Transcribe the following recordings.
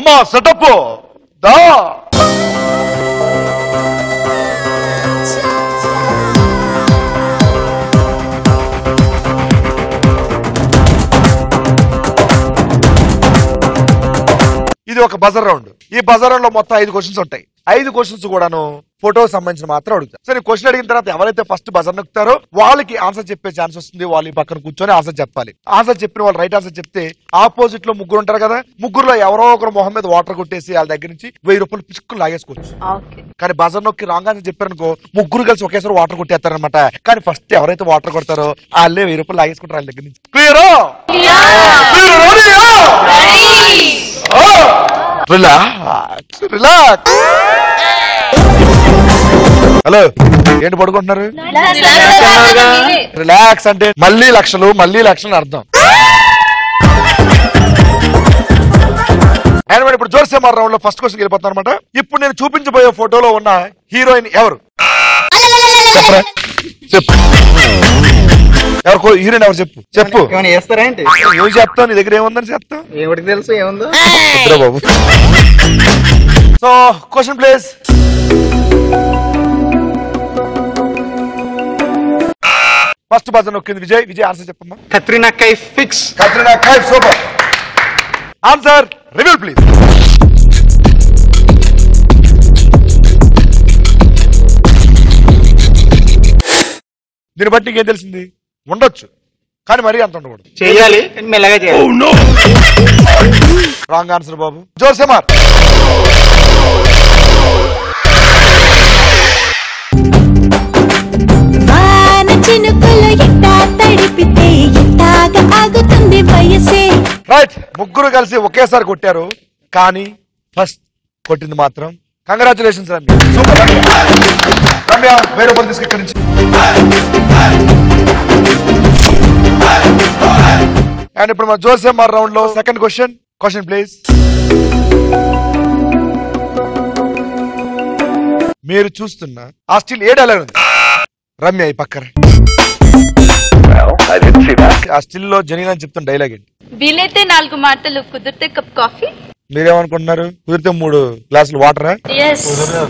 అమ్మా సెటప్ దా. ఇది ఒక బజర్ రౌండ్. ఈ బజర్ రౌండ్ లో మొత్తం 5 క్వశ్చన్స్ ఉంటాయి. 5 క్వశ్చన్స్ కూడాను ఫోటో సంబంధించిన మాత్రం అడుగుతారు. సరే క్వశ్చన్ అడిగిన తర్వాత ఎవరైతే ఫస్ట్ బజర్ నొక్కుతారో వాళ్ళకి ఆన్సర్ చెప్పే ఛాన్స్ వస్తుంది. వాళ్ళు ఈ పక్కన కూర్చొని ఆన్సర్ చెప్పాలి. ఆన్సర్ చెప్పిన వాళ్ళు రైట్ ఆన్సర్ చెప్తే ఆపోజిట్ లో ముగ్గురు ఉంటారు కదా, ముగ్గురులో ఎవరో ఒకరు మొహం మీద వాటర్ కొట్టేసి వాళ్ళ దగ్గర నుంచి 1000 రూపాయలు పిచ్చుకుని లాగేసుకోవచ్చు. కానీ బజర్ నొక్కి రాంగ్ ఆన్సర్ చెప్పారనుకో ముగ్గురు కలిసి ఒకేసారి వాటర్ కొట్టేస్తారనమాట. కానీ ఫస్ట్ ఎవరైతే వాటర్ కొడతారో వాళ్ళే 1000 రూపాయలు లాగేసుకుంటారు వాళ్ళ దగ్గర నుంచి. క్లియరా? Relax relax. హలో ఏంటి పడుకుంటున్నారు? రిలాక్స్ అంటే మళ్ళీ లక్షలు అర్థం. అండ్ ఇప్పుడు జోర్సే మార్ రౌండ్ లో ఫస్ట్ క్వశ్చన్ వెళ్ళిపోతాను అనమాట. ఇప్పుడు నేను చూపించబోయే ఫోటోలో ఉన్న హీరోయిన్ ఎవరు? చెప్పరా చెప్పు. ఎవరు హీరోయిన్ ఎవరు చెప్పు చెప్పు. ఏం చెప్తావు? నీ దగ్గర ఏముందని చెప్తావు? ఎవరికి తెలుసు ఏముందో బాబు. So question please. First buzzer నొక్కింది విజయ్. విజయ్ ఆన్సర్ చెప్పమ్మా. Katrina Kaif fix. Katrina Kaif super. Answer reveal please. దీన్ని బట్టి ఇంకేం తెలిసింది? ఉండొచ్చు కానీ మరీ అంత ఉండకూడదు. చేయాలి మెల్లగా చేయాలి. రాంగ్ ఆన్సర్ బాబు. జోర్సే మార్. రైట్. ముగ్గురు కలిసి ఒకేసారి కొట్టారు కానీ ఫస్ట్ కొట్టింది మాత్రం. కంగ్రాచులేషన్స్ రమ్య. సూపర్ రమ్య. 1000 రూపాయలు తీసుకు ఇక్కడి నుంచి. అండ్ ఇప్పుడు మన జోర్సే మార్ రౌండ్ లో సెకండ్ క్వశ్చన్. Question please. మీరు చూస్తున్న ఆ స్టిల్ ఏ డైలాగ్ ఉంది? రమ్య ఈ పక్కన ఆ స్టిల్ లో జనీనా చెప్తున్న డైలాగ్ ఏంటి? వీలైతే 4 మాటలు, కుదిరితే కప్ కాఫీ. మీరేమనుకుంటున్నారు? కుదిరితే 3 గ్లాసులు వాటరా?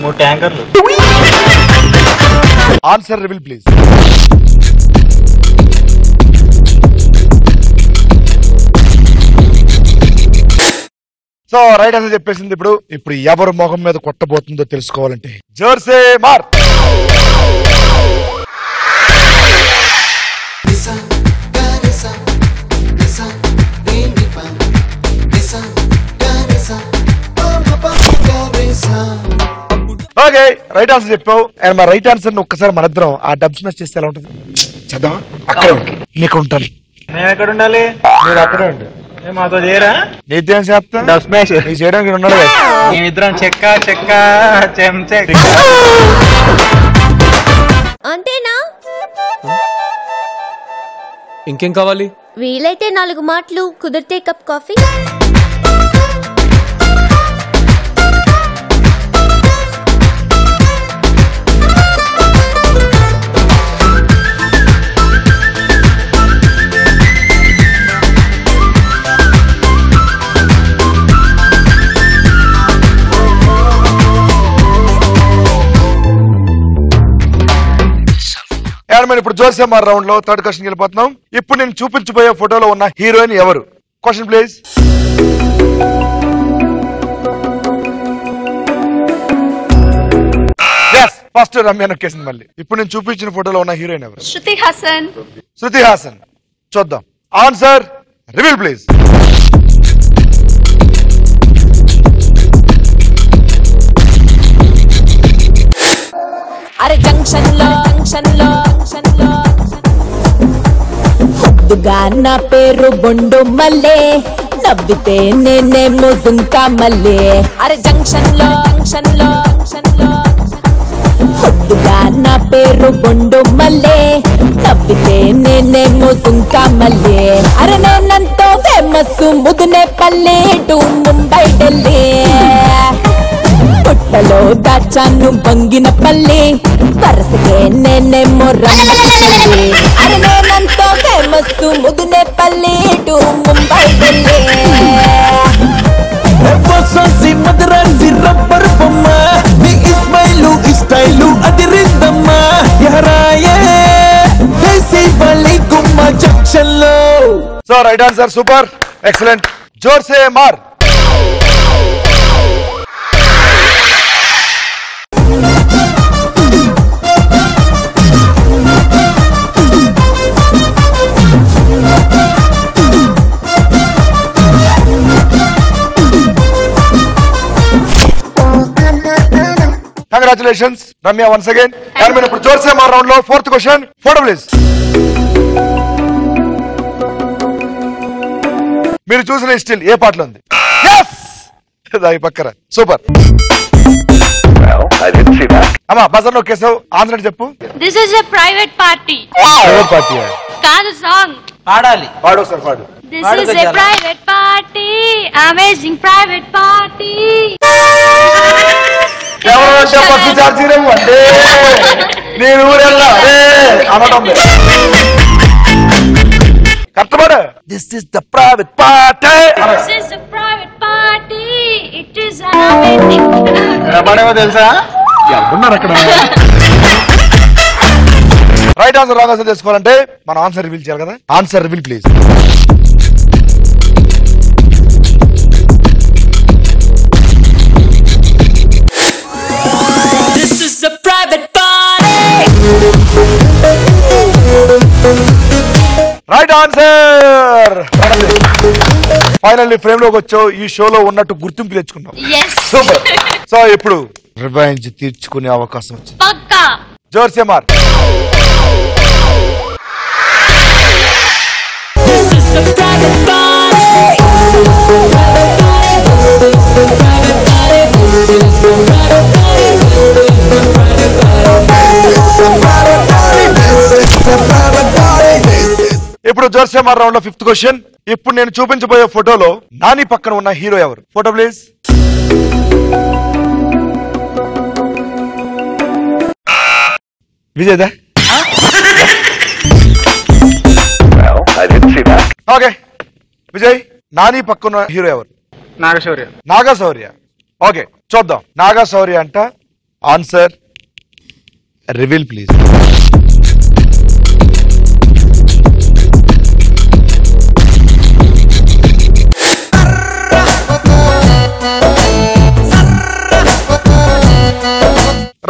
3 ట్యాంకర్లు. Answer reveal please. So right answer చెప్పేసింది. ఇప్పుడు ఎవరు మొహం మీద కొట్టబోతుందో తెలుసుకోవాలంటే జోర్సే మార్. ఓకే రైట్ ఆన్సర్ చెప్పావు. అండ్ మా రైట్ ఆన్సర్ ఒక్కసారి మన ఇద్దరం ఆ డబ్ స్మాష్ చేస్తే ఎలా ఉంటుంది చదవా? అక్కడ నీకు ఉంటాను. మేము ఎక్కడ ఉండాలి? మీరు అక్కడే ఉండు. మాతో చేయరా? నీతో చేస్తా డబ్ స్మాష్. నీకు చేయడానికి ఉన్నాడు. మేమిద్దరం చెక్క చెక్క చెంచెక్. అంతేనా? ఇంకేం కావాలి? వీలైతే 4 మాటలు, కుదిరితే కప్ కాఫీ. ఇప్పుడు జోర్సే మార్ రౌండ్ లో థర్డ్ క్వశ్చన్ వెళ్ళిపోతున్నాం. ఇప్పుడు నేను చూపించబోయే ఫోటోలో ఉన్న హీరోయిన్ ఎవరు? Question please. ఫస్ట్ రమ్య నొక్కేసింది మళ్ళీ. ఇప్పుడు నేను చూపించిన ఫోటోలో ఉన్న హీరోయిన్ ఎవరు? శృతి హాసన్. శృతి హాసన్. చూద్దాం. Answer reveal please. అరే జంక్షన్ లో పొద్దుగా నా పేరు బొండు మల్లే, నవ్వితే నేనేమో జుంకా మల్లే. అరే జంక్షన్ లో పొద్దుగా నా పేరు బొండు మల్లే, నవ్వితే నేనేమో జుంకా మల్లే. అరే నేనంతో ఫేమస్ ముదునే పల్లె టు ముంబై ఢిల్లీ, పుట్టలో దాచాను బంగిన పల్లి, వరసకే నేనేమో రంగకి చెల్లి. అరే నేనంతో famous Mudunepalli to Mumbai Delhi. So right answer, super, excellent, జోర్సే మార్. Congratulations Ramya once again. కానీ మీరు ఇప్పుడు జోర్సే మార్ రౌండ్ లో 4th క్వశ్చన్, ఫోటో ప్లీజ్. మీరు చూసిన స్టిల్ ఏ పాటలో ఉంది? పక్కన సూపర్. అమ్మా బజర్ నొక్కేసావు, ఆన్సర్ చెప్పు. This is a private party. Private party కాదు, సాంగ్ పాడాలి. పాడు ఒకసారి పాడు. This is a private party, amazing private party. ఎవరంటే బస్సు ఛార్జీ అంటే నేను ఊరెళ్ళా అనడం కష్టపడు. This is the private party. This is a private party, it is amazing. పాడేవో తెలుసా? ఎవరున్నారు అక్కడ? రైట్ ఆన్సర్ రాంగ్ ఆన్సర్ తెలుసుకోవాలంటే మనం ఆన్సర్ రివీల్ చేయాలి కదా. Answer reveal please. Right answer. Finally frame లోకి వచ్చావు, ఈ షోలో ఉన్నట్టు గుర్తింపు తెచ్చుకున్నావు. సూపర్. సో ఇప్పుడు రివెంజ్ తీర్చుకునే అవకాశం వచ్చింది. పక్కా జోర్సే మార్. ఇప్పుడు జోర్సే మార్ రౌండ్ లో 5th క్వశ్చన్. ఇప్పుడు నేను చూపించబోయే ఫోటోలో నాని పక్కన ఉన్న హీరో ఎవరు? Photo please. Vijay. Okay Vijay, Nani పక్కన హీరో ఎవరు? నాగశౌర్య. నాగశౌర్య. ఓకే చూద్దాం. నాగశౌర్య అంట. Answer reveal please.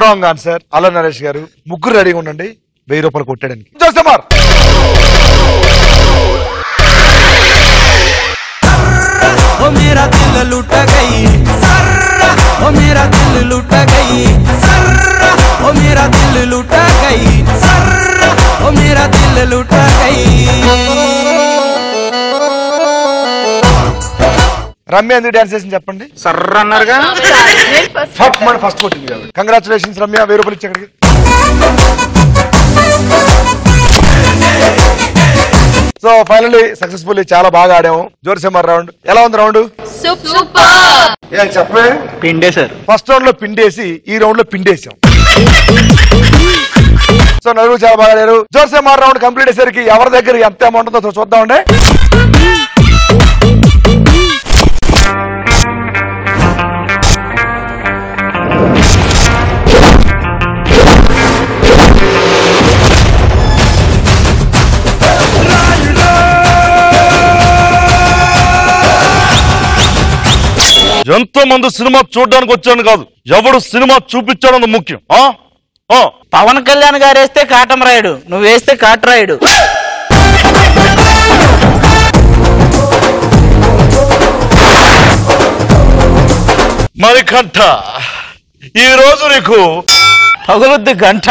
Wrong answer. అలా నరేష్ గారు ముగ్గురు రెడీగా ఉండండి 1000 రూపాయలు కొట్టడానికి. జోర్సే మార్. ओ मेरा दिल लुट गई सर्रा, ओ मेरा दिल लुट गई सर्रा, ओ मेरा दिल लुट गई सर्रा, ओ मेरा दिल लुट गई. రమ్య ఎందుకు డాన్స్ చేసింది చెప్పండి. సర్ర అన్నారుగా. ఫస్ట్ కొట్టింది కదా. కంగ్రాచులేషన్స్ రమ్య, 1000 రూపాయలు ఇచ్చి. సో ఫైనల్లీ సక్సెస్ఫుల్లీ చాలా బాగా ఆడాము. జోర్సే మార్ రౌండ్ ఎలా ఉంది? Round super. ఏం చెప్పే? పిండేశారు. ఫస్ట్ రౌండ్ లో పిండేసి ఈ రౌండ్ లో పిండేసాం. సో నలుగురు చాలా బాగా ఆడారు. జోర్సే మార్ రౌండ్ కంప్లీట్ అయ్యేసరికి ఎవరి దగ్గర ఎంత అమౌంట్ ఉందో చూద్దామండి. ఎంతో మంది సినిమా చూడడానికి వచ్చాను కాదు, ఎవడు సినిమా చూపించాడన్న ముఖ్యం. పవన్ కళ్యాణ్ గారు వేస్తే కాటం రాయుడు, నువ్వు వేస్తే కాటరాయుడు. మరి కంట ఈ రోజు నీకు పగులుద్ది గంట.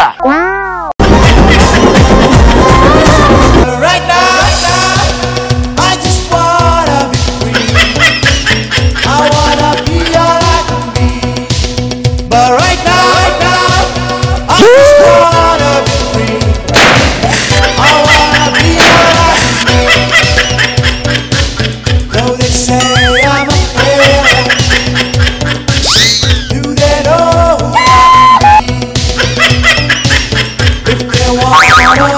Right now, I just wanna be free. I wanna be all I can be. But right now, I just wanna be free. I wanna be all I can be. Though they say I'm a failure, do they know who I can be? If they want to know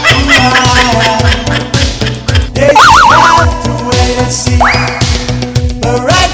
who I am, they just have to wait and see. But right